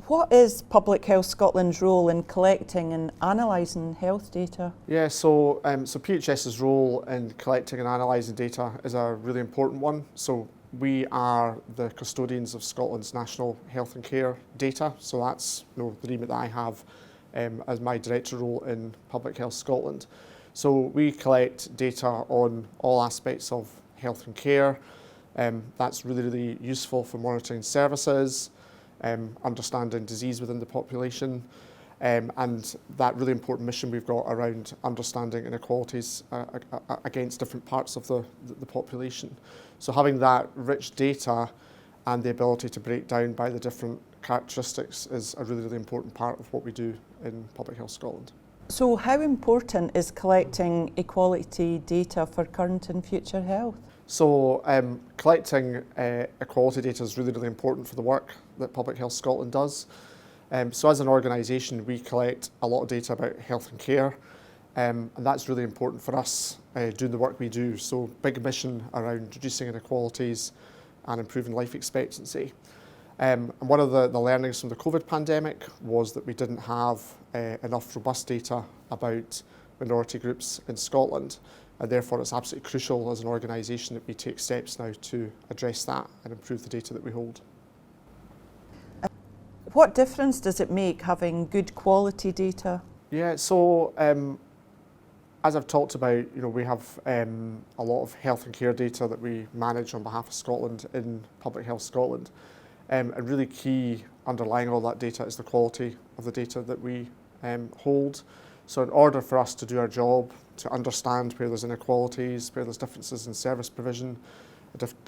What is Public Health Scotland's role in collecting and analysing health data? Yeah, so PHS's role in collecting and analysing data is a really important one. So we are the custodians of Scotland's national health and care data. So that's the remit that I have as my director role in Public Health Scotland. So we collect data on all aspects of health and care. That's really useful for monitoring services, understanding disease within the population, and that really important mission we've got around understanding inequalities against different parts of the population. So having that rich data and the ability to break down by the different characteristics is a really important part of what we do in Public Health Scotland. So how important is collecting equality data for current and future health? So collecting equality data is really important for the work that Public Health Scotland does. So as an organisation, we collect a lot of data about health and care, and that's really important for us doing the work we do. So big mission around reducing inequalities and improving life expectancy. And one of the learnings from the COVID pandemic was that we didn't have enough robust data about minority groups in Scotland, and therefore it's absolutely crucial as an organisation that we take steps now to address that and improve the data that we hold. What difference does it make having good quality data? Yeah, so as I've talked about, we have a lot of health and care data that we manage on behalf of Scotland in Public Health Scotland. And really key underlying all that data is the quality of the data that we hold. So in order for us to do our job, to understand where there's inequalities, where there's differences in service provision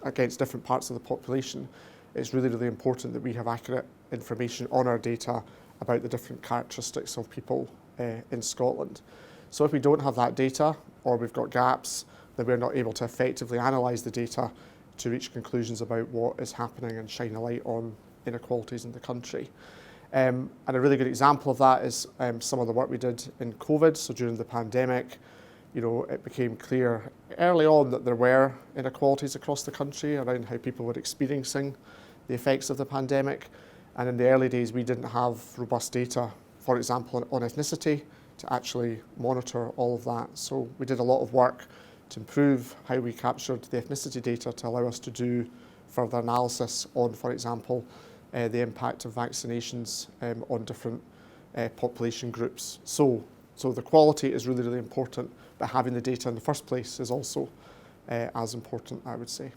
against different parts of the population, it's really important that we have accurate information on our data about the different characteristics of people in Scotland. So if we don't have that data, or we've got gaps, then we're not able to effectively analyse the data to reach conclusions about what is happening and shine a light on inequalities in the country. And a really good example of that is some of the work we did in COVID. So during the pandemic, it became clear early on that there were inequalities across the country around how people were experiencing the effects of the pandemic. And in the early days, we didn't have robust data, for example, on ethnicity, to actually monitor all of that. So we did a lot of work to improve how we captured the ethnicity data to allow us to do further analysis on, for example, the impact of vaccinations on different population groups. So the quality is really important, but having the data in the first place is also as important, I would say.